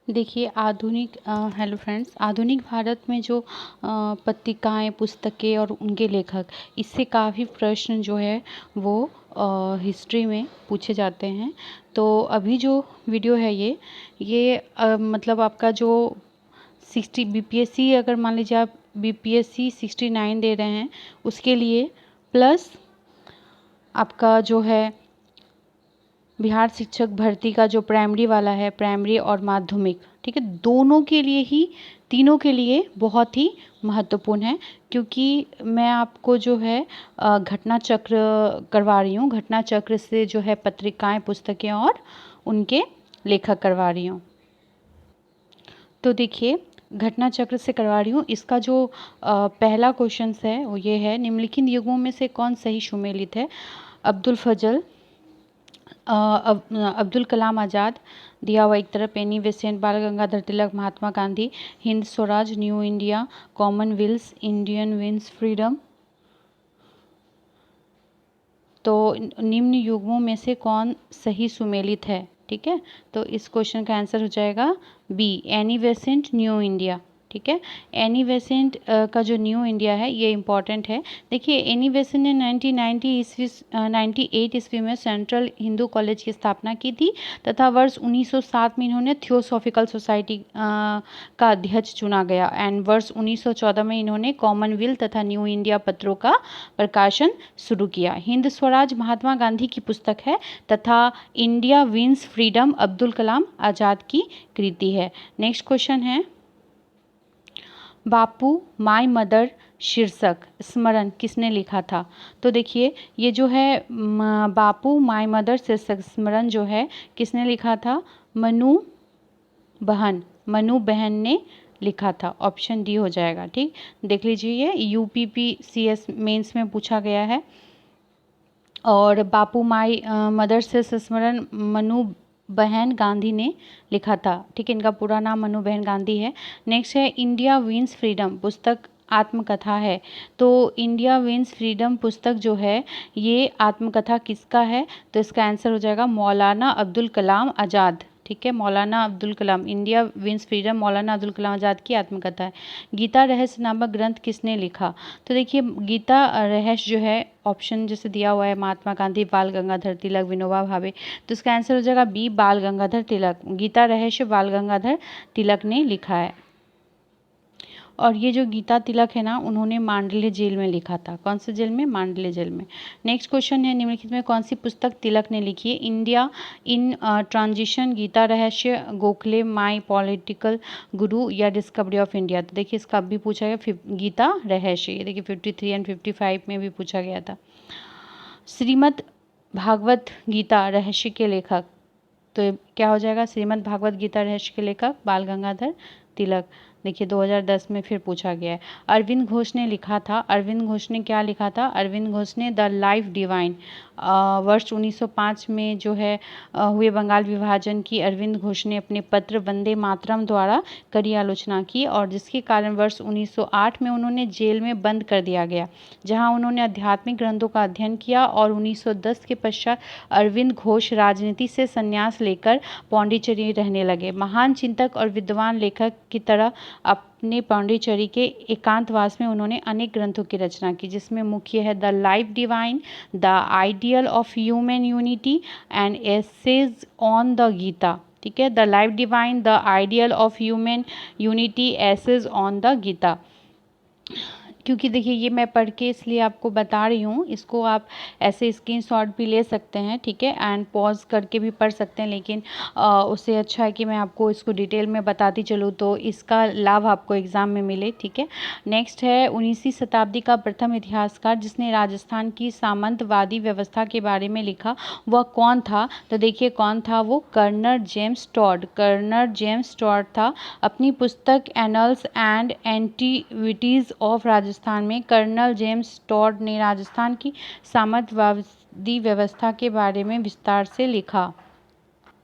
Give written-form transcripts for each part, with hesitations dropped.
देखिए आधुनिक hello friends, आधुनिक भारत में जो पत्रिकाएं, पुस्तकें और उनके लेखक, इससे काफ़ी प्रश्न जो है वो हिस्ट्री में पूछे जाते हैं। तो अभी जो वीडियो है ये मतलब आपका जो 60 बीपीएससी, अगर मान लीजिए आप बीपीएससी 69 दे रहे हैं उसके लिए, प्लस आपका जो है बिहार शिक्षक भर्ती का जो प्राइमरी वाला है, प्राइमरी और माध्यमिक, ठीक है, दोनों के लिए ही, तीनों के लिए बहुत ही महत्वपूर्ण है। क्योंकि मैं आपको जो है घटना चक्र करवा रही हूँ, घटना चक्र से जो है पत्रिकाएं, पुस्तकें और उनके लेखक करवा रही हूँ। तो देखिए घटना चक्र से करवा रही हूँ। इसका जो पहला क्वेश्चन है वो ये है, निम्नलिखित युगों में से कौन सही सुमेलित है? अब्दुल फजल, अब्दुल कलाम आज़ाद, दिया हुआ एक तरफ, Annie Besant, Bal Gangadhar Tilak, Mahatma Gandhi, Hind Swaraj, new India, Commonwealth, Indian wins freedom. तो निम्न युग्मों में से कौन सही सुमेलित है? ठीक है, तो इस क्वेश्चन का आंसर हो जाएगा B, Annie Besant, New India. ठीक है, एनी बेसेंट का जो न्यू इंडिया है ये इम्पॉर्टेंट है। देखिए एनी बेसेंट ने 98 ईस्वी में सेंट्रल हिंदू कॉलेज की स्थापना की थी तथा वर्ष 1907 में इन्होंने थियोसॉफिकल सोसाइटी का अध्यक्ष चुना गया एंड वर्ष 1914 में इन्होंने कॉमनवेल्थ तथा न्यू इंडिया पत्रों का प्रकाशन शुरू किया। हिंद स्वराज महात्मा गांधी की पुस्तक है तथा India wins freedom Abdul Kalam आज़ाद की कृति है। नेक्स्ट क्वेश्चन है, बापू माय मदर शीर्षक स्मरण किसने लिखा था? तो देखिए ये जो है बापू माय मदर शीर्षक स्मरण जो है किसने लिखा था? मनु बहन ने लिखा था। ऑप्शन डी हो जाएगा। ठीक, देख लीजिए ये यूपीपीसीएस मेंस में पूछा गया है। और बापू माई मदर से स्मरण मनु बहन गांधी ने लिखा था। ठीक है, इनका पूरा नाम मनु बहन गांधी है। नेक्स्ट है, इंडिया विंस फ्रीडम पुस्तक आत्मकथा है। तो इंडिया विंस फ्रीडम पुस्तक जो है ये आत्मकथा किसका है? तो इसका आंसर हो जाएगा मौलाना अब्दुल कलाम आज़ाद। ठीक है, मौलाना अब्दुल कलाम, India wins freedom Maulana Abdul Kalam आज़ाद की आत्मकथा है। गीता रहस्य नामक ग्रंथ किसने लिखा? तो देखिए गीता रहस्य जो है, ऑप्शन जैसे दिया हुआ है महात्मा गांधी, बाल गंगाधर तिलक, विनोबा भावे, तो इसका आंसर हो जाएगा बी, बाल गंगाधर तिलक। गीता रहस्य बाल गंगाधर तिलक ने लिखा है। और ये जो गीता तिलक है ना, उन्होंने मांडले जेल में लिखा था। कौन से जेल में? मांडले जेल में। नेक्स्ट क्वेश्चन है, निम्नलिखित में कौन सी पुस्तक तिलक ने लिखी है? इंडिया इन ट्रांजिशन, गीता रहस्य, गोखले, माई पॉलिटिकल गुरु या डिस्कवरी ऑफ इंडिया। तो देखिए इसका भी पूछा गया गीता रहस्य। ये देखिए 53 एंड 55 में भी पूछा गया था। श्रीमद् भागवत गीता रहस्य के लेखक, तो क्या हो जाएगा? श्रीमद् भागवत गीता रहस्य के लेखक बाल गंगाधर तिलक। देखिए 2010 में फिर पूछा गया है। अरविंद घोष ने लिखा था। अरविंद घोष ने क्या लिखा था? अरविंद घोष ने द लाइफ डिवाइन। वर्ष 1905 में जो है हुए बंगाल विभाजन की अरविंद घोष ने अपने पत्र वंदे मातरम द्वारा कड़ी आलोचना की और जिसके कारण वर्ष 1908 में उन्होंने जेल में बंद कर दिया गया, जहां उन्होंने आध्यात्मिक ग्रंथों का अध्ययन किया और 1910 के पश्चात अरविंद घोष राजनीति से संन्यास लेकर पौंडीचेरी रहने लगे। महान चिंतक और विद्वान लेखक की तरह अपने पौंडीचेरी के एकांतवास में उन्होंने अनेक ग्रंथों की रचना की, जिसमें मुख्य है the life divine, the ideal of human unity and essays on the Gita. ठीक है, the life divine, the ideal of human unity, essays on the Gita. क्योंकि देखिए ये मैं पढ़ के इसलिए आपको बता रही हूँ, इसको आप ऐसे स्क्रीनशॉट भी ले सकते हैं। ठीक है, एंड पॉज करके भी पढ़ सकते हैं, लेकिन उससे अच्छा है कि मैं आपको इसको डिटेल में बताती चलूँ तो इसका लाभ आपको एग्ज़ाम में मिले। ठीक है, नेक्स्ट है, 19वीं शताब्दी का प्रथम इतिहासकार जिसने राजस्थान की सामंतवादी व्यवस्था के बारे में लिखा, वह कौन था? तो देखिए कौन था वो? Colonel James Tod. Colonel James Tod था। अपनी पुस्तक annals and antiquities of Rajasthan में कर्नल जेम्स टॉड ने राजस्थान की सामंतवादी व्यवस्था के बारे में विस्तार से लिखा।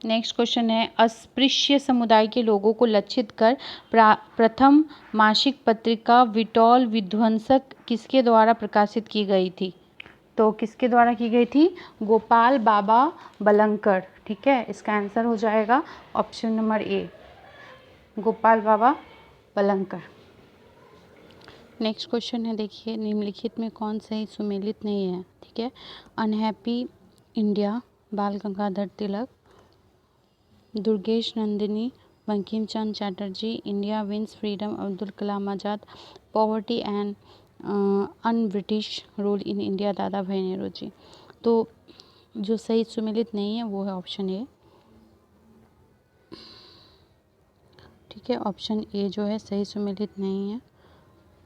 नेक्स्ट क्वेश्चन है, अस्पृश्य समुदाय के लोगों को लक्षित कर प्रथम मासिक पत्रिका विटोल विध्वंसक किसके द्वारा प्रकाशित की गई थी? तो किसके द्वारा की गई थी? गोपाल बाबा बलंकर। ठीक है, इसका आंसर हो जाएगा option number A. Gopal Baba Palankar. Next question है, देखिए निम्नलिखित में कौन सही सुमेलित नहीं है, ठीक है। Unhappy India Bal Gangadhar Tilak, Durgesh Nandini Bankim Chandra Chatterjee, India wins freedom Abdul Kalam Azad, poverty and un British rule in India Dadabhai Nehru ji. तो जो सही सुमेलित नहीं है वो है ऑप्शन ए, ठीक है। ऑप्शन ए जो है सही सुमेलित नहीं है।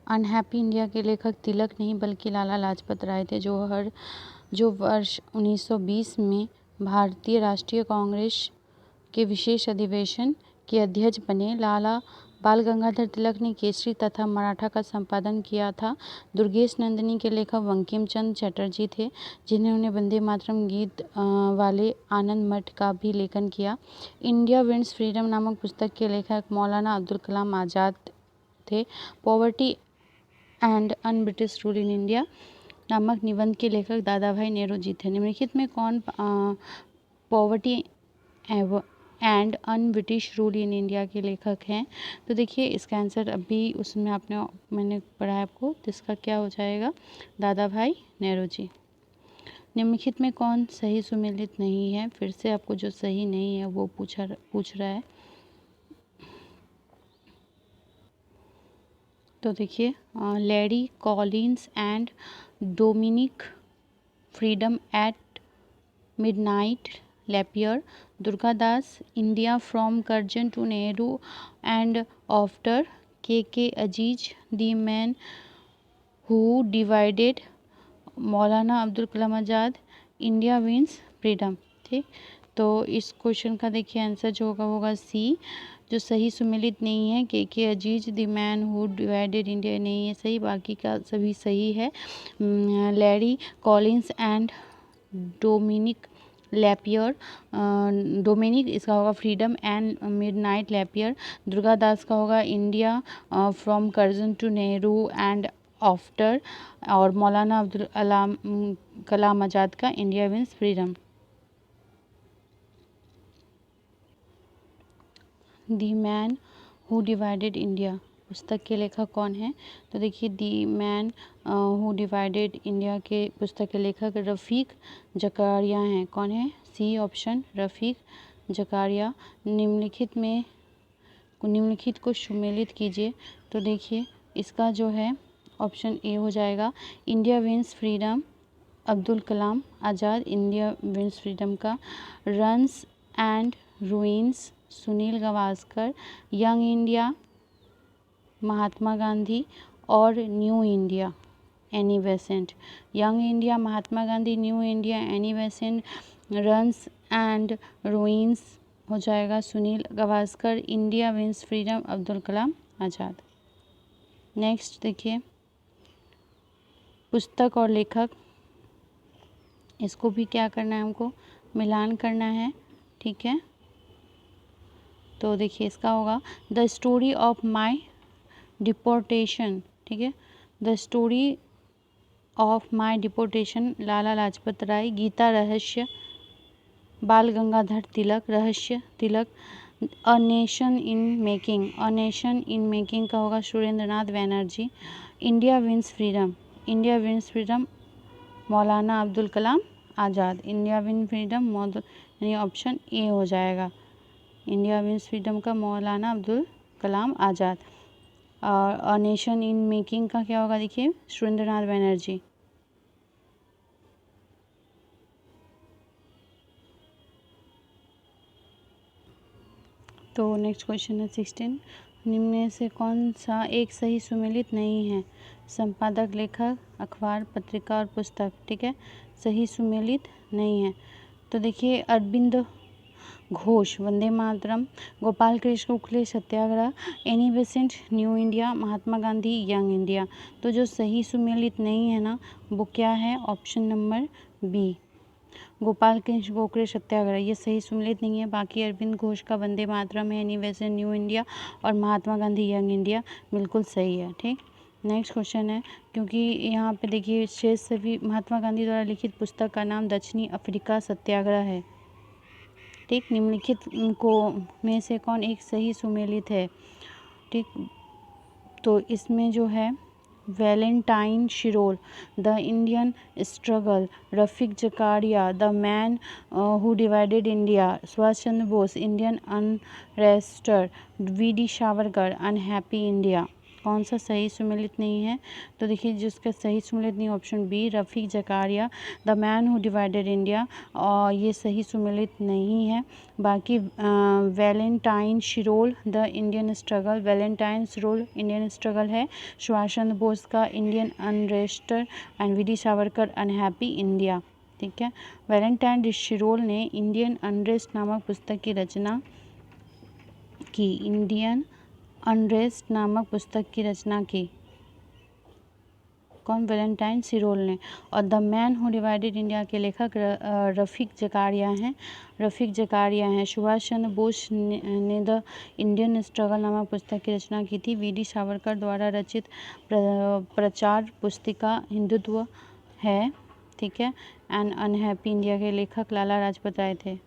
अनहैप्पी इंडिया के लेखक तिलक नहीं बल्कि लाला लाजपत राय थे, जो वर्ष 1920 में भारतीय राष्ट्रीय कांग्रेस के विशेष अधिवेशन के अध्यक्ष बने। लाला बाल गंगाधर तिलक ने केसरी तथा मराठा का संपादन किया था। दुर्गेश नंदिनी के लेखक बंकिम चंद्र चटर्जी थे, जिन्होंने वंदे मातरम गीत वाले आनंद मठ का भी लेखन किया। इंडिया विंस फ्रीडम नामक पुस्तक के लेखक मौलाना अब्दुल कलाम आज़ाद थे। Poverty and un British rule in India नामक निबंध के लेखक दादा भाई नेहरू जी थे। निम्नलिखित में कौन poverty and un British rule in India के लेखक हैं? तो देखिए इसका आंसर अभी उसमें मैंने पढ़ा है आपको, तो इसका क्या हो जाएगा, दादा भाई नेहरू जी। निम्नलिखित में कौन सही सुमेलित नहीं है? फिर से आपको जो सही नहीं है वो पूछ रहा है। तो देखिए lady Collins and Dominique freedom at midnight Lapierre, Durgadas India from Curzon to Nehru and after, K Aziz the man who divided, Maulana Abdul Kalam Azad, India wins freedom. ठीक, तो इस क्वेश्चन का देखिए आंसर जो होगा सी, जो सही सुमेलित नहीं है। K Aziz the man who divided India नहीं है सही, बाकी का सभी सही है। Larry Collins and Dominique Lapierre, Dominique इसका होगा freedom and midnight Lapierre. Durgadas का होगा India from Curzon to Nehru and after, और मौलाना अब्दुल कलाम आज़ाद का India wins freedom. The man who divided India पुस्तक के लेखक कौन है? तो देखिए the man who divided India के पुस्तक के लेखक रफ़ीक जकारिया हैं। कौन है? सी ऑप्शन, रफ़ीक जकारिया। निम्नलिखित को सुमेलित कीजिए। तो देखिए इसका जो है ऑप्शन ए हो जाएगा, India wins freedom Abdul Kalam Azad, India wins freedom का। Runs and ruins Sunil Gavaskar, young India Mahatma Gandhi, और new India Annie Besant. Young India Mahatma Gandhi, new India Annie Besant, runs and ruins हो जाएगा Sunil Gavaskar, India wins freedom Abdul Kalam Azad. Next देखिए पुस्तक और लेखक, इसको भी क्या करना है, हमको मिलान करना है, ठीक है। तो देखिए इसका होगा the story of my deportation, ठीक है। The story of my deportation Lala Lajpat Rai, Gita Rahasya Bal Gangadhar Tilak, Rahasya Tilak, a nation in making, a nation in making का होगा Surendranath Banerjee, India wins freedom Maulana Abdul Kalam Azad, India wins freedom यानी ऑप्शन ए हो जाएगा, इंडिया विंस फ्रीडम का मौलाना अब्दुल कलाम आज़ाद। और अ नेशन इन मेकिंग का क्या होगा, देखिए सुरेंद्रनाथ बैनर्जी। तो नेक्स्ट क्वेश्चन है 16, निम्न में से कौन सा एक सही सुमेलित नहीं है? संपादक, लेखक, अखबार, पत्रिका और पुस्तक, ठीक है, सही सुमेलित नहीं है। तो देखिए अरविंद घोष वंदे मातरम, गोपाल कृष्ण गोखले सत्याग्रह, any Besant New India, Mahatma Gandhi young India. तो जो सही सुमेलित नहीं है ना वो क्या है, option number B, Gopal Krishna Gokhale Satyagraha, ये सही सुमेलित नहीं है। बाकी अरविंद घोष का वंदे मातरम है, एनी बेसेंट न्यू इंडिया, और महात्मा गांधी यंग इंडिया बिल्कुल सही है, ठीक। नेक्स्ट क्वेश्चन है, क्योंकि यहाँ पे देखिए शेष सभी महात्मा गांधी द्वारा लिखित पुस्तक का नाम दक्षिणी अफ्रीका सत्याग्रह है, ठीक, निम्नलिखित को में से कौन एक सही सुमेलित है? ठीक, तो इसमें जो है Valentine Chirol, the Indian struggle, Rafiq Zakaria, the man who divided India, Subhash Chandra Bose, Indian unrest, V D. Savarkar, unhappy India. कौन सा सही सुमेलित नहीं है? तो देखिए जिसका सही सुमेलित नहीं, option B Rafiq Zakaria, the man who divided India, और ये सही सुमेलित नहीं है। बाकी Valentine Chirol, the Indian struggle, Valentine Chirol Indian struggle है। सुभाष चंद्र बोस का Indian unrest and V D. Savarkar unhappy India. ठीक है, वैलेंटाइन शिरोल ने इंडियन अनरेस्ट नामक पुस्तक की रचना की, इंडियन अनरेस्ट नामक पुस्तक की रचना की। कौन? वैलेंटाइन शिरोल ने। और the man who divided India के लेखक रफीक जकारिया हैं, रफीक जकारिया हैं। सुभाष चंद्र बोस ने द इंडियन स्ट्रगल नामक पुस्तक की रचना की थी। वी.डी. सावरकर द्वारा रचित प्रचार पुस्तिका हिंदुत्व है। ठीक है, एंड अनहैप्पी इंडिया के लेखक लाला लाजपत राय थे।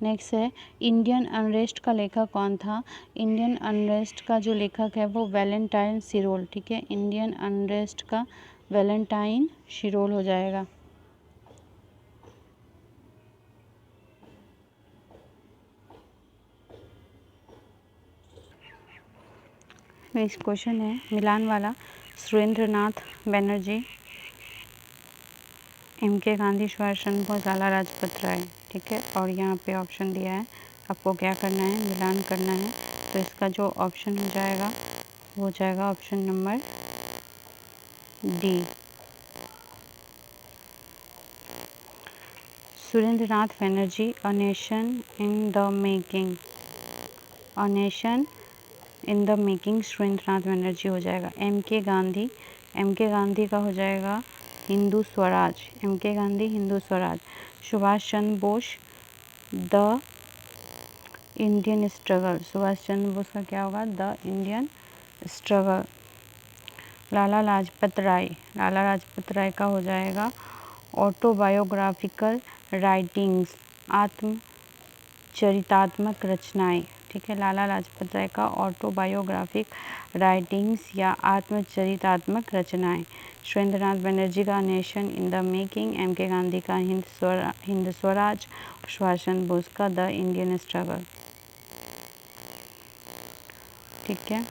नेक्स्ट है इंडियन अनरेस्ट का लेखक कौन था? इंडियन अनरेस्ट का जो लेखक है वो वैलेंटाइन शिरोल। ठीक है, इंडियन अनरेस्ट का वैलेंटाइन शिरोल हो जाएगा। नेक्स्ट क्वेश्चन है मिलान वाला, सुरेंद्र नाथ बनर्जी, एम.के. गांधी, सुभाष चंद्र बोस, लाला लाजपत राय। ठीक है, और यहाँ पे ऑप्शन दिया है, आपको क्या करना है? मिलान करना है। तो इसका जो ऑप्शन हो जाएगा वो हो जाएगा option number D. Surendra Nath Banerjee, a nation in the making, a nation in the making, Surendra Nath Banerjee हो जाएगा। एम.के. गांधी, एम.के. गांधी का हो जाएगा Hindu Swaraj, M K. Gandhi Hindu Swaraj. Subhash Chandra Bose, the Indian struggle, Subhash Chandra Bose का क्या होगा? The Indian struggle. Lala Lajpat Rai, Lala Lajpat Rai का हो जाएगा ऑटोबायोग्राफिकल राइटिंग्स, आत्मचरितात्मक रचनाएं। ठीक है, लाला लाजपत राय का ऑटोबायोग्राफिक राइटिंग्स या आत्मचरितात्मक रचनाएं। सुरेंद्र नाथ बनर्जी का nation in the making, MK. Gandhi का हिंद स्वराज, सुभाष चंद्र बोस का द इंडियन स्ट्रगल। ठीक है,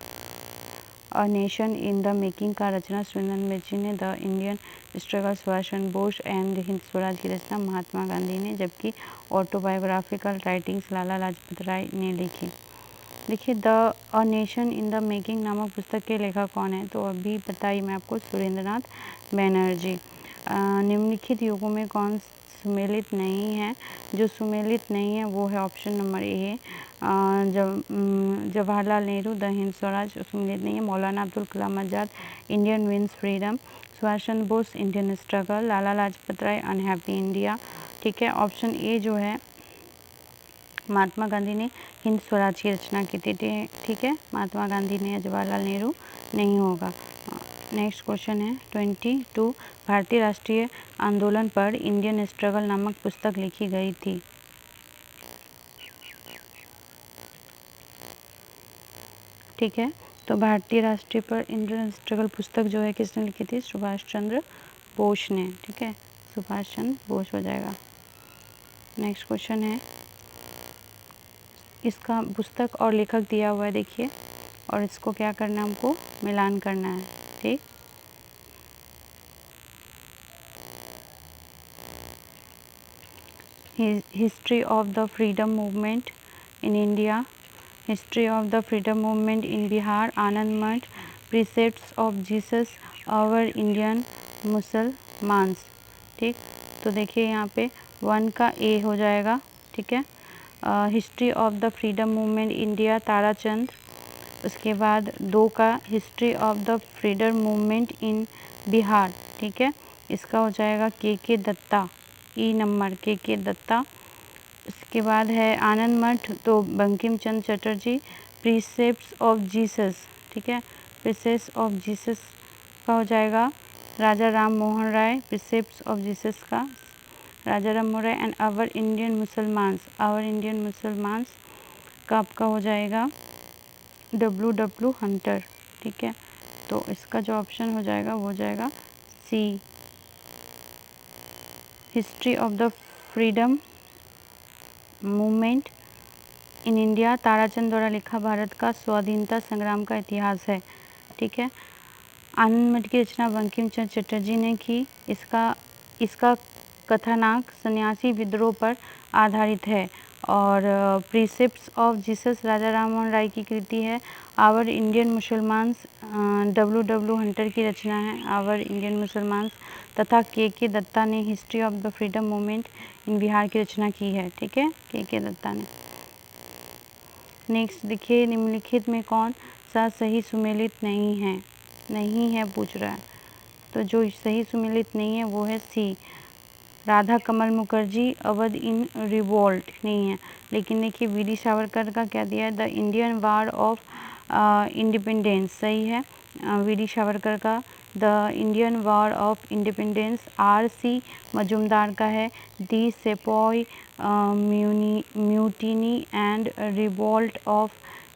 अ नेशन इन द मेकिंग का रचना सुरेंद्र नाथ बनर्जी ने, the Indian struggle Subhash Chandra Bose and Hind Swaraj की रचना महात्मा गांधी ने, जबकि ऑटोबायोग्राफिकल राइटिंग्स लाला लाजपत राय ने लिखी। देखिए the a nation in the making नामक पुस्तक के लेखक कौन है? तो अभी बताइए मैं आपको, सुरेंद्र नाथ बनर्जी। निम्नलिखित युगों में कौन सुमेलित नहीं है? जो सुमेलित नहीं है वो है option number A, Jawaharlal Nehru, the Hind Swaraj सुमेलित नहीं है। Maulana Abdul Kalam Azad, Indian wins freedom, Subhash Chandra Bose, Indian struggle, Lala Lajpat Rai, unhappy India. ठीक है, ऑप्शन ए जो है महात्मा गांधी ने हिंद स्वराज की रचना की थी। ठीक है, महात्मा गांधी ने, जवाहरलाल नेहरू नहीं होगा। नेक्स्ट क्वेश्चन है 22, भारतीय राष्ट्रीय आंदोलन पर इंडियन स्ट्रगल नामक पुस्तक लिखी गई थी। ठीक है, तो भारतीय राष्ट्रीय पर इंडियन स्ट्रगल पुस्तक जो है किसने लिखी थी? सुभाष चंद्र बोस ने। ठीक है, सुभाष चंद्र बोस हो जाएगा। नेक्स्ट क्वेश्चन है, इसका पुस्तक और लेखक दिया हुआ है देखिए, और इसको क्या करना है? हमको मिलान करना है। ठीक, history of the freedom movement in India, history of the freedom movement in Bihar, Anand Math, precepts of Jesus our Indian Musalmans. ठीक, तो देखिए यहाँ पे 1 का ए हो जाएगा। ठीक है, history of the freedom movement India, Tarachand. उसके बाद 2 का history of the freedom movement in Bihar. ठीक है, इसका हो जाएगा के दत्ता, ई नंबर के दत्ता। इसके बाद है आनंद मठ, तो Bankim Chandra Chatterjee, precepts of Jesus. ठीक है, प्रीसेप्ट्स ऑफ जीसस का हो जाएगा राजा Ram Mohan Roy, precepts of Jesus का राजा Ram Mohan Roy and our Indian मुसलमान्स का आपका हो जाएगा W हंटर। ठीक है, तो इसका जो ऑप्शन हो जाएगा वो हो जाएगा C, history of the freedom movement in India, Tarachand द्वारा लिखा भारत का स्वाधीनता संग्राम का इतिहास है। ठीक है, आनंद मठ की रचना बंकिम चंद्र चटर्जी ने की। इसका कथानक सन्यासी विद्रोह पर आधारित है। और प्रीसेप्ट्स ऑफ जीसस राजा राम मोहन राय की कृति है। आवर इंडियन मुसलमान्स W हंटर की रचना है आवर इंडियन मुसलमान्स, तथा के दत्ता ने history of the freedom movement in Bihar की रचना की है। ठीक है, के दत्ता ने। नेक्स्ट देखिए, निम्नलिखित में कौन सा सही सुमेलित नहीं है पूछ रहा है। तो जो सही सुमेलित नहीं है वो है सी, राधा कमल मुखर्जी अवध इन रिवोल्ट नहीं है। लेकिन देखिए वीडी सावरकर का क्या दिया है, the Indian war of independence सही है वीडी सावरकर का। The Indian war of independence R.C. Majumdar का है। The sepoy mutiny and revolt of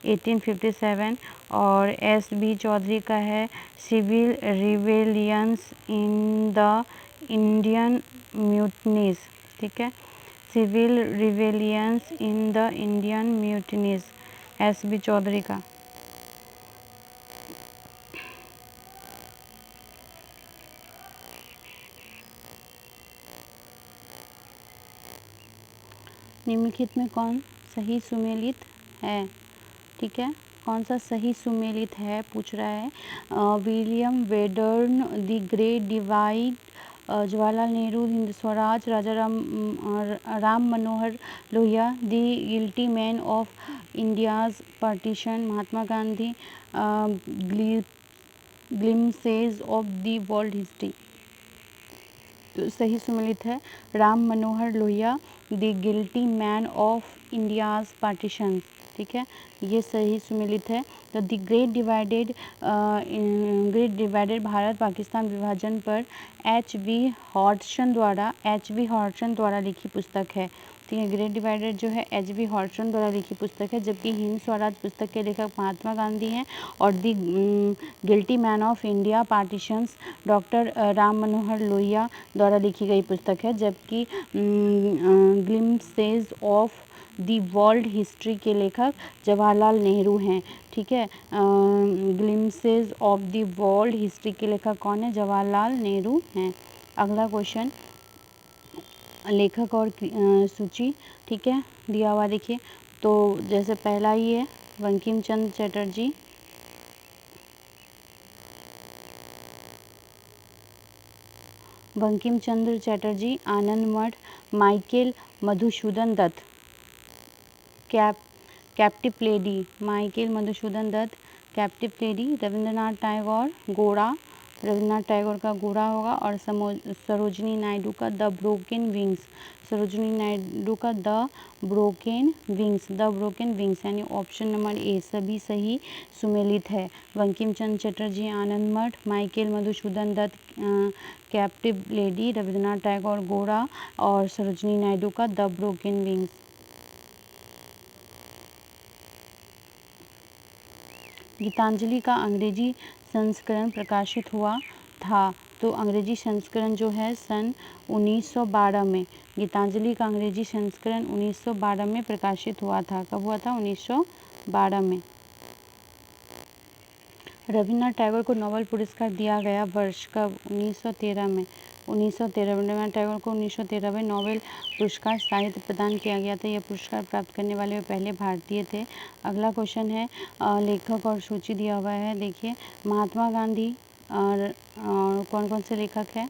1857 और S.B. चौधरी का है civil rebellions in the Indian mutinies. ठीक है, civil rebellions in the Indian mutinies S.B. Chaudhuri का। निम्नलिखित में कौन सही सुमेलित है? ठीक है, कौन सा सही सुमेलित है पूछ रहा है। William Wedderburn the great divide, Jawaharlal Nehru Hind Swaraj, Raja Ram Manohar Lohia the guilty man of India's partition, Mahatma Gandhi glimpses of the world history. तो सही सुमेलित है Ram Manohar Lohia the guilty man of India's partition. ठीक है, ये सही सुमेलित है। तो द ग्रेट डिवाइडेड भारत पाकिस्तान विभाजन पर H.V. हॉटसन द्वारा लिखी पुस्तक है। ठीक है, ग्रेट डिवाइडेड जो है H.V. हॉटसन द्वारा लिखी पुस्तक है, जबकि हिंद स्वराज पुस्तक के लेखक महात्मा गांधी हैं और the guilty man of India partitions doctor Ram Manohar Lohia द्वारा लिखी गई पुस्तक है, जबकि glimpses of the world history के लेखक जवाहरलाल नेहरू हैं। ठीक है, glimpses of the world history के लेखक कौन है? जवाहरलाल नेहरू हैं। अगला क्वेश्चन, लेखक और सूची। ठीक है, दिया हुआ देखिए, तो जैसे पहला ही है Bankim Chandra Chatterjee, Anand Math, Michael Madhusudan Dutt, captive lady, Rabindranath Tagore, Gora, Rabindranath Tagore का गोरा होगा, और सरोजिनी नायडू का द ब्रोकन विंग्स, यानी ऑप्शन नंबर ए सभी सही सुमेलित है। Bankim Chandra Chatterjee Anand Math, Michael Madhusudan Dutt captive lady, Rabindranath Tagore Gora और सरोजिनी नायडू का द ब्रोकन विंग्स। गीतांजलि का अंग्रेजी संस्करण प्रकाशित हुआ था। तो अंग्रेजी संस्करण जो है सन 1912 में, गीतांजलि का अंग्रेजी संस्करण 1912 में प्रकाशित हुआ था। कब हुआ था? 1912 में। रविन्द्रनाथ टैगोर को नोबेल पुरस्कार दिया गया वर्ष कब? 1913 में। 1913 रविन्द्रनाथ टैगोर को 1913 में नोबेल पुरस्कार साहित्य प्रदान किया गया था। यह पुरस्कार प्राप्त करने वाले वे पहले भारतीय थे। अगला क्वेश्चन है लेखक और सूची दिया हुआ है। देखिए, महात्मा गांधी और कौन कौन से लेखक हैं?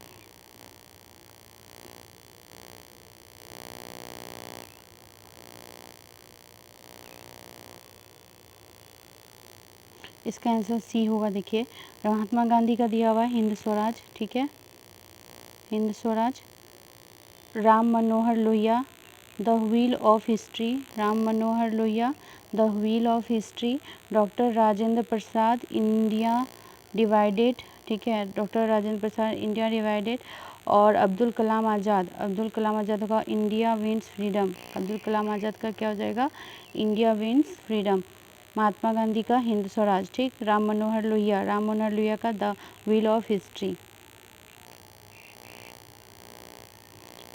इसका आंसर सी होगा। देखिए, महात्मा गांधी का दिया हुआ है हिंद स्वराज। ठीक है, Hind Swaraj. Ram Manohar Lohia the wheel of history, the wheel of history. Doctor Rajendra Prasad India divided. ठीक है, doctor Rajendra Prasad India divided. और अब्दुल कलाम आज़ाद का India wins freedom, Abdul Kalam Azad का क्या हो जाएगा, India wins freedom. Mahatma Gandhi का हिंद स्वराज, ठीक। राम मनोहर लोहिया का the wheel of history.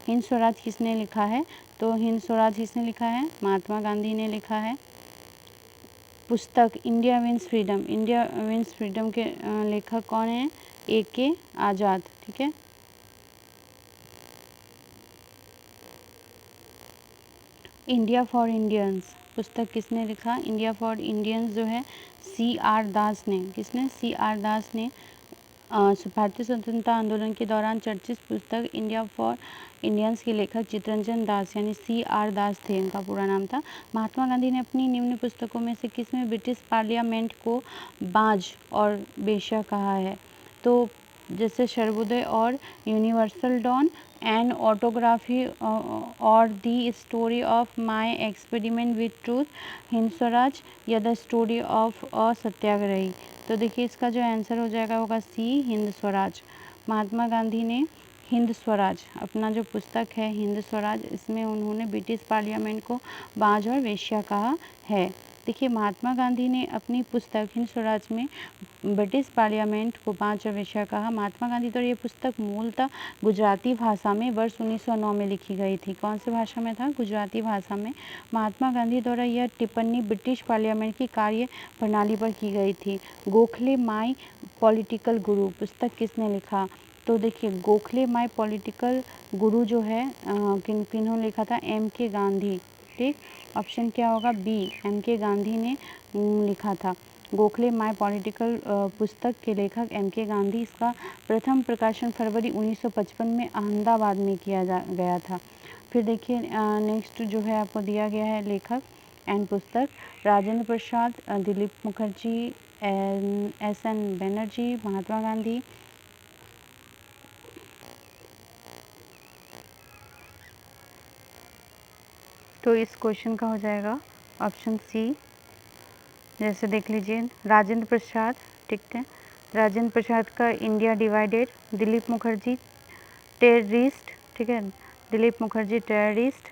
Hind Swaraj किसने लिखा है, तो हिंद स्वराज किसने लिखा है, महात्मा गांधी ने लिखा है। पुस्तक इंडिया विंस फ्रीडम के लेखक कौन है, A.K. आज़ाद, ठीक है। इंडिया फॉर इंडियंस पुस्तक किसने लिखा, इंडिया फॉर इंडियंस जो है C.R. दास ने, किसने, C.R. दास ने। भारतीय स्वतंत्रता आंदोलन के दौरान चर्चित पुस्तक इंडिया फॉर इंडियंस के लेखक चित्तरंजन दास यानी C.R. दास थे, इनका पूरा नाम था। महात्मा गांधी ने अपनी निम्न पुस्तकों में से किस में ब्रिटिश पार्लियामेंट को बाज और बेश्या कहा है, तो जैसे सर्वोदय और यूनिवर्सल डॉन, एन ऑटोग्राफी और the story of my experiment with truth, Hind Swaraj या द स्टोरी ऑफ अ सत्याग्रही। तो देखिए इसका जो आंसर हो जाएगा होगा C, हिंद स्वराज। महात्मा गांधी ने हिंद स्वराज अपना जो पुस्तक है हिंद स्वराज, इसमें उन्होंने ब्रिटिश पार्लियामेंट को बाज और वेश्या कहा है। देखिए महात्मा गांधी ने अपनी पुस्तक हिंद स्वराज में ब्रिटिश पार्लियामेंट को बाज और वेश्या कहा। महात्मा गांधी द्वारा ये पुस्तक मूलतः गुजराती भाषा में वर्ष 1909 में लिखी गई थी। कौन सी भाषा में था, गुजराती भाषा में। महात्मा गांधी द्वारा यह टिप्पणी ब्रिटिश पार्लियामेंट की कार्य प्रणाली पर की गई थी। गोखले माई पॉलिटिकल गुरु पुस्तक किसने लिखा, तो देखिए गोखले माई पॉलिटिकल गुरु जो है किन्होंने लिखा था, M.K. गांधी, ठीक। ऑप्शन क्या होगा, B, M.K. गांधी ने लिखा था। गोखले माई पॉलिटिकल पुस्तक के लेखक M.K. गांधी। इसका प्रथम प्रकाशन फरवरी 1955 में अहमदाबाद में किया गया था। फिर देखिए नेक्स्ट जो है आपको दिया गया है लेखक एंड पुस्तक, राजेंद्र प्रसाद, दिलीप मुखर्जी, S.N. बनर्जी, महात्मा गांधी। तो इस क्वेश्चन का हो जाएगा ऑप्शन C। जैसे देख लीजिए राजेंद्र प्रसाद, ठीक है, राजेंद्र प्रसाद का India divided, Dilip Mukherjee terrorist, ठीक है, Dilip Mukherjee terrorist,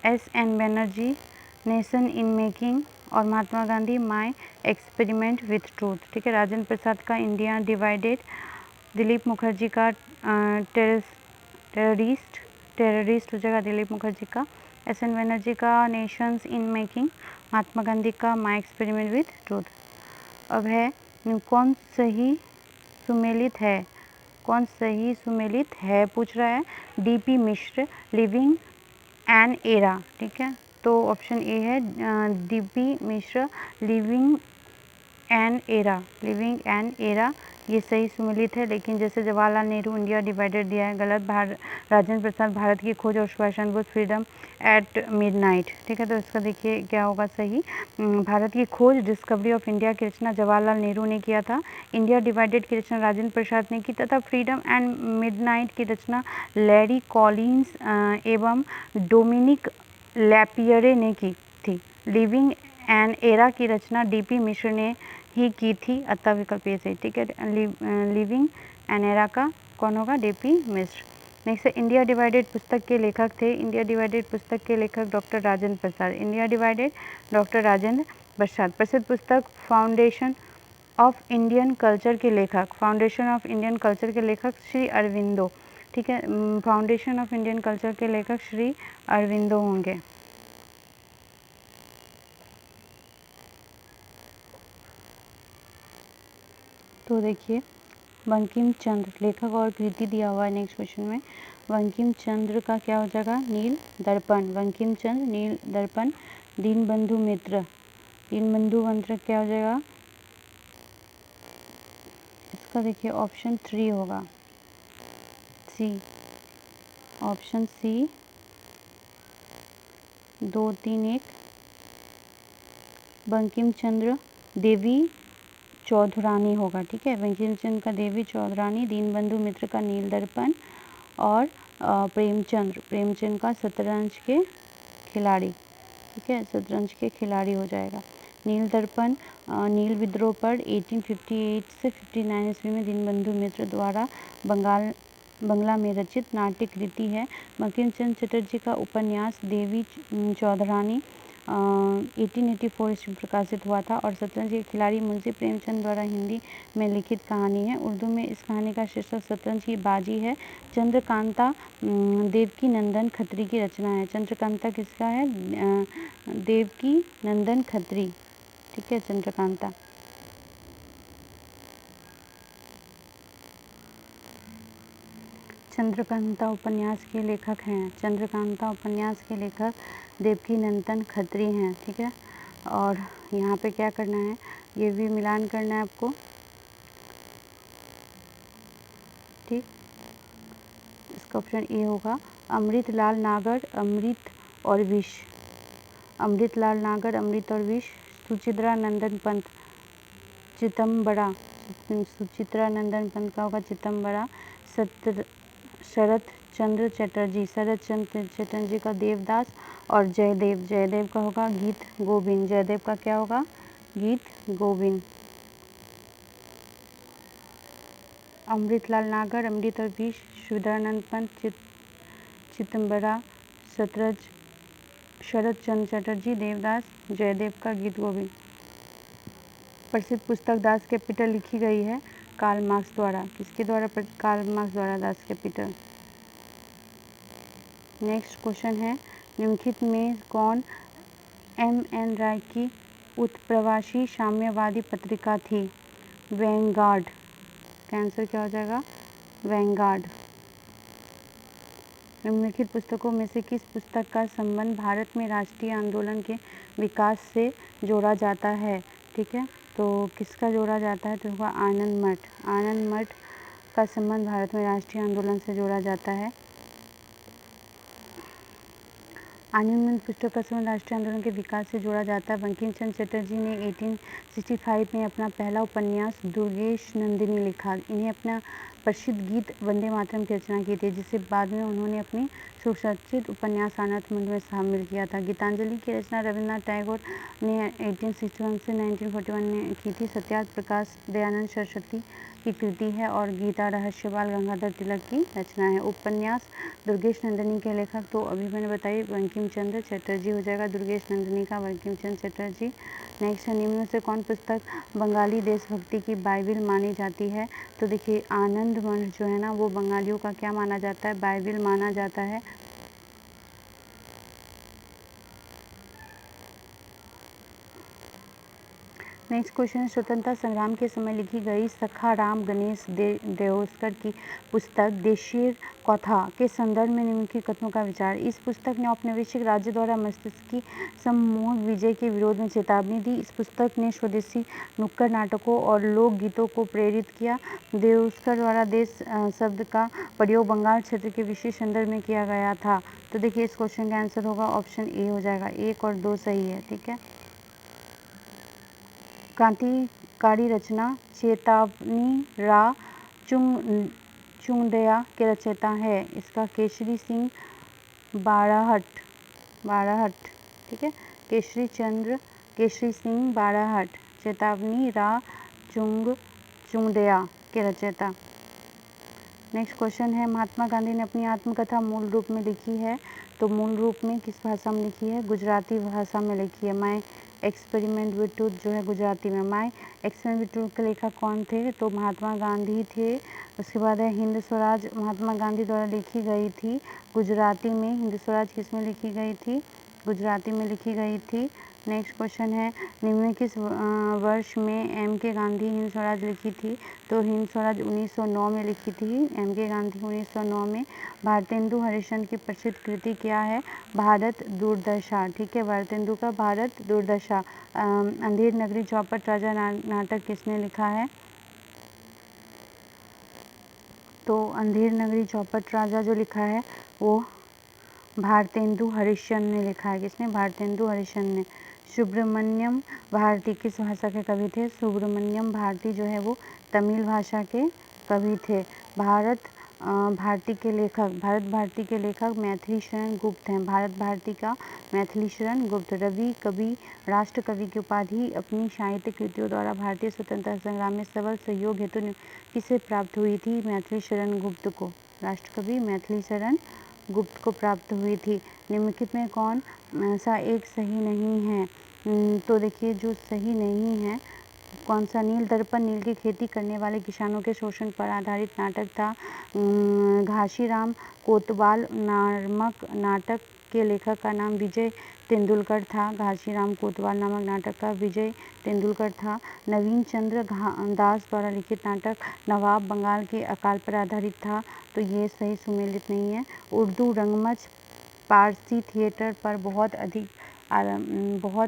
S.N. Banerjee nation in making और Mahatma Gandhi my experiment with truth, ठीक है। राजेंद्र प्रसाद का इंडिया डिवाइडेड, दिलीप मुखर्जी का टेररिस्ट हो जाएगा दिलीप मुखर्जी का, S.N. बनर्जी का नेशंस इन मेकिंग, महात्मा गांधी का माई एक्सपेरिमेंट विथ ट्रूथ। अब है कौन सही सुमेलित है पूछ रहा है, D.P. Mishra living an era, ठीक है। तो ऑप्शन A है D.P. Mishra living an era ये सही सुमेलित है। लेकिन जैसे जवाहरलाल नेहरू इंडिया डिवाइडेड दिया है, गलत। राजेंद्र प्रसाद भारत की खोज और Subhash Chandra Bose freedom at midnight, ठीक है। तो इसका देखिए क्या होगा सही, भारत की खोज डिस्कवरी ऑफ इंडिया की रचना जवाहरलाल नेहरू ने किया था, इंडिया डिवाइडेड की रचना राजेंद्र प्रसाद ने की तथा फ्रीडम एंड मिडनाइट की रचना लैरी कॉलिंस एवं डोमिनिक लैपियरे ने की थी। लिविंग एन एरा की रचना D.P. मिश्र ने ही की थी, अतः विकल्प ये सही, ठीक है। लिविंग एन एरा का कौन होगा, D.P. मिश्र। नेक्स्ट है इंडिया डिवाइडेड पुस्तक के लेखक थे, इंडिया डिवाइडेड पुस्तक के लेखक doctor Rajendra Prasad, India divided doctor Rajendra प्रसाद। प्रसिद्ध पुस्तक फाउंडेशन ऑफ इंडियन कल्चर के लेखक, श्री अरविंदो, ठीक है। फाउंडेशन ऑफ इंडियन कल्चर के लेखक श्री अरविंदो होंगे। तो देखिए बंकिम चंद्र लेखक और कृति दिया हुआ है नेक्स्ट क्वेश्चन में। बंकिम चंद्र का क्या हो जाएगा, नील दर्पण, बंकिम चंद्र नील दर्पण। दीनबंधु मित्र क्या हो जाएगा, इसका देखिए ऑप्शन 3 होगा, C, option C 2, 3, 1। Bankim Chandra देवी चौधरानी होगा, ठीक है। बंकिम चंद्र का देवी चौधरानी, दीनबंधु मित्र का नील दर्पण और प्रेमचंद का शतरंज के खिलाड़ी, ठीक है, शतरंज के खिलाड़ी हो जाएगा। नील दर्पण नील विद्रोह पर 1858 से 59 ईस्वी में दीनबंधु मित्र द्वारा बंगाल बंगला में रचित नाट्य कृति है। बंकिम चंद्र चटर्जी का उपन्यास देवी चौधरानी 1884 ईस्वी में प्रकाशित हुआ था और शतरंज के खिलाड़ी मुंशी प्रेमचंद द्वारा हिंदी में लिखित कहानी है। उर्दू में इस कहानी का शीर्षक शतरंज की बाजी है। चंद्रकांता देवकी नंदन खत्री की रचना है। चंद्रकांता किसका है? देवकी नंदन खत्री, ठीक है, चंद्रकांता। चंद्रकांता उपन्यास के लेखक हैं, चंद्रकांता उपन्यास के लेखक देवकी नंदन खत्री हैं, ठीक है। और यहाँ पे क्या करना है, ये भी मिलान करना है आपको, ठीक। इसका ऑप्शन ए होगा। अमृतलाल नागर, अमृत और विष, अमृतलाल नागर, अमृत और विष। सुचित्रा नंदन पंत, चिदम्बरा, सुचित्रा नंदन पंत का होगा चिदम्बरा। शरत चंद्र चटर्जी, शरत चंद्र चटर्जी का देवदास। और जयदेव, जयदेव का होगा गीत गोविंद, जयदेव का क्या होगा? गीत गोविंद। अमृतलाल नागर, अमृत और विष, सुधानंद पंत, चिदम्बरा, शरत चंद्र चटर्जी, देवदास, जयदेव का गीत गोविंद। प्रसिद्ध पुस्तक दास कैपिटल लिखी गई है कार्ल मार्क्स द्वारा। किसके द्वारा? कार्ल मार्क्स द्वारा दास कैपिटल। नेक्स्ट क्वेश्चन है, निम्नलिखित में कौन एम.एन. राय की उत्प्रवासी साम्यवादी पत्रिका थी? वैंगार्ड, का आंसर क्या हो जाएगा? वैंगार्ड। निम्नलिखित पुस्तकों में से किस पुस्तक का संबंध भारत में राष्ट्रीय आंदोलन के विकास से जोड़ा जाता है? ठीक है, तो किसका जोड़ा जाता है? तो होगा आनंद मठ, आनंद मठ का संबंध भारत में राष्ट्रीय आंदोलन से जोड़ा जाता है। आनंद मठ पुस्तक का संबंध राष्ट्रीय आंदोलन के विकास से जोड़ा जाता है। बंकिम चंद्र चटर्जी ने 1865 में अपना पहला उपन्यास दुर्गेश नंदिनी लिखा। इन्हें अपना प्रसिद्ध गीत वंदे मातरम की रचना की थी, जिसे बाद में उन्होंने अपनी सुचर्चित उपन्यास आनंद मठ में शामिल किया था। गीतांजलि की रचना रविन्द्रनाथ टैगोर ने 1861 से 1941 में की थी। सत्यार्थ प्रकाश दयानंद सरस्वती की कृति है और गीता रहस्य बाल गंगाधर तिलक की रचना है। उपन्यास दुर्गेश नंदिनी के लेखक तो अभी मैंने बताई बंकिम चंद्र चटर्जी हो जाएगा, दुर्गेश नंदिनी का बंकिम चंद्र चटर्जी। नेक्स्ट है, निम्न में से कौन पुस्तक बंगाली देशभक्ति की बाइबिल मानी जाती है? तो देखिए आनंद मठ जो है ना वो बंगालियों का क्या माना जाता है? बाइबिल माना जाता है। नेक्स्ट क्वेश्चन है, स्वतंत्रता संग्राम के समय लिखी गई सखाराम गणेश देओस्कर की पुस्तक देशीर कथा के संदर्भ में निम्नलिखित कथनों का विचार। इस पुस्तक ने औपनिवेशिक राज्य द्वारा मस्तिष्की सम्मोहक विजय के विरोध में चेतावनी दी। इस पुस्तक ने स्वदेशी नुक्कड़ नाटकों और लोकगीतों को प्रेरित किया। देओस्कर द्वारा देश शब्द का प्रयोग बंगाल क्षेत्र के विशेष संदर्भ में किया गया था। तो देखिए इस क्वेश्चन का आंसर होगा ऑप्शन ए हो जाएगा, 1 और 2 सही है, ठीक है। क्रांतिकारी रचना चेतावनी रा चुंगदया के रचयिता है। इसका केसरी सिंह बाराहट, ठीक है, केसरी सिंह बाराहट, चेतावनी रा चुंगदया के रचयिता। नेक्स्ट क्वेश्चन है, महात्मा गांधी ने अपनी आत्मकथा मूल रूप में लिखी है, तो मूल रूप में किस भाषा में लिखी है? गुजराती भाषा में लिखी है। माई एक्सपेरिमेंट विद ट्रूथ जो है गुजराती में। माई एक्सपेरिमेंट विद ट्रूथ के लेखक कौन थे? तो महात्मा गांधी थे। उसके बाद है हिंद स्वराज, महात्मा गांधी द्वारा लिखी गई थी गुजराती में। हिंद स्वराज किस में लिखी गई थी? गुजराती में लिखी गई थी। नेक्स्ट क्वेश्चन है, निम्न किस वर्ष में एम.के. गांधी हिंद स्वराज लिखी थी? तो हिंद स्वराज 1909 में लिखी थी एम.के. गांधी 1909 में। भारतेंदु हरिश्चंद्र की प्रसिद्ध कृति क्या है? भारत दुर्दशा, ठीक है, भारतेंदु का भारत दुर्दशा। अंधेर नगरी चौपट राजा नाटक किसने लिखा है? तो अंधेर नगरी चौपट राजा जो लिखा है वो भारतेंदु हरिश्चंद्र ने लिखा है। किसने? भारतेंदु हरिश्चंद्र ने। सुब्रमण्यम भारती किस भाषा के कवि थे? सुब्रमण्यम भारती जो है वो तमिल भाषा के कवि थे। भारत भारती के लेखक मैथिली शरण गुप्त हैं। भारत भारती का मैथिली शरण गुप्त। रवि कवि राष्ट्र कवि की उपाधि अपनी साहित्य कृतियों द्वारा भारतीय स्वतंत्रता संग्राम में सबल सहयोग हेतु किसे प्राप्त हुई थी? मैथिली शरण गुप्त को। राष्ट्रकवि मैथिली शरण गुप्त को प्राप्त हुई थी। निम्नलिखित में कौन सा एक सही नहीं है? तो देखिए जो सही नहीं है कौन सा, नील दर्पण नील की खेती करने वाले किसानों के शोषण पर आधारित नाटक था। घाशीराम कोतवाल नामक नाटक के लेखक का नाम विजय तेंदुलकर था। घाशीराम कोतवाल नामक नाटक का विजय तेंदुलकर था। नवीन चंद्र दास द्वारा लिखित नाटक नवाब बंगाल के अकाल पर आधारित था, तो ये सही सुमेलित नहीं है। उर्दू रंगमंच पारसी थिएटर पर बहुत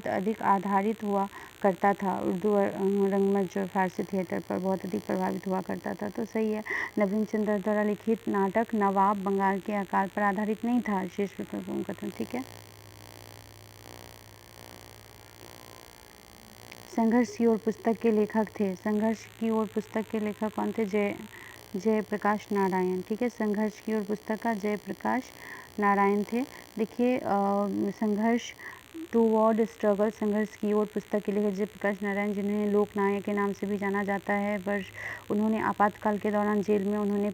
अधिक आधारित हुआ करता था। उर्दू रंगमंच जो फारसी थिएटर पर बहुत अधिक प्रभावित हुआ करता था, तो सही है। नवीन चंद्र द्वारा लिखित नाटक नवाब बंगाल के अकाल पर आधारित नहीं था। शेष विकल्पों का कथन ठीक है। संघर्ष की ओर पुस्तक के लेखक थे। संघर्ष की ओर पुस्तक के लेखक कौन थे? जयप्रकाश नारायण। ठीक है, संघर्ष की ओर पुस्तक का जयप्रकाश नारायण थे। देखिए संघर्ष टूवर्ड स्ट्रगल, संघर्ष की ओर पुस्तक के लेखक जयप्रकाश नारायण, जिन्हें लोकनायक के नाम से भी जाना जाता है। उन्होंने आपातकाल के दौरान जेल में उन्होंने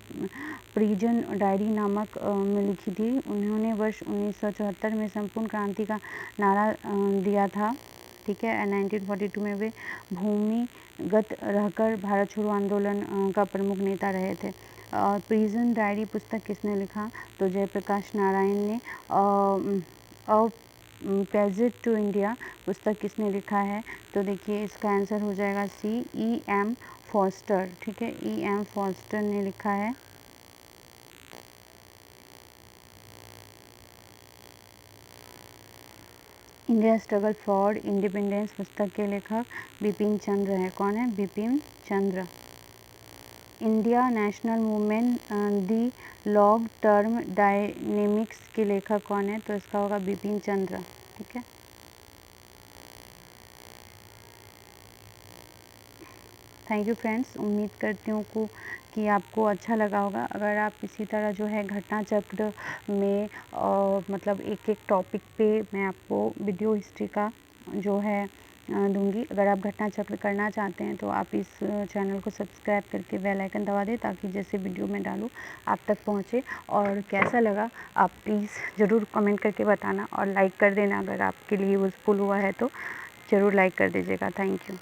प्रिजन डायरी नामक में लिखी थी। उन्होंने वर्ष 1974 में संपूर्ण क्रांति का नारा दिया था। ठीक है, 1942 में वे भूमिगत रहकर भारत छोड़ो आंदोलन का प्रमुख नेता रहे थे। और प्रिजन डायरी पुस्तक किसने लिखा? तो जयप्रकाश नारायण ने। पैसेज टू इंडिया पुस्तक किसने लिखा है? तो देखिए इसका आंसर हो जाएगा सी, E.M. फॉस्टर। ठीक है, E.M. फॉस्टर ने लिखा है। इंडिया स्ट्रगल फॉर इंडिपेंडेंस पुस्तक के लेखक बिपिन चंद्र है। कौन है? Bipin Chandra. India national movement the long term dynamics के लेखक कौन है? तो इसका होगा बिपिन चंद्र। ठीक है, थैंक यू फ्रेंड्स। उम्मीद करती हूँ कि आपको अच्छा लगा होगा। अगर आप इसी तरह जो है घटना चक्र में मतलब एक एक टॉपिक पे मैं आपको वीडियो हिस्ट्री का जो है दूंगी। अगर आप घटना चक्र करना चाहते हैं तो आप इस चैनल को सब्सक्राइब करके बेल आइकन दबा दें, ताकि जैसे वीडियो मैं डालूँ आप तक पहुँचे। और कैसा लगा आप प्लीज़ ज़रूर कमेंट करके बताना, और लाइक कर देना। अगर आपके लिए यूज़फुल हुआ है तो ज़रूर लाइक कर दीजिएगा। Thank you.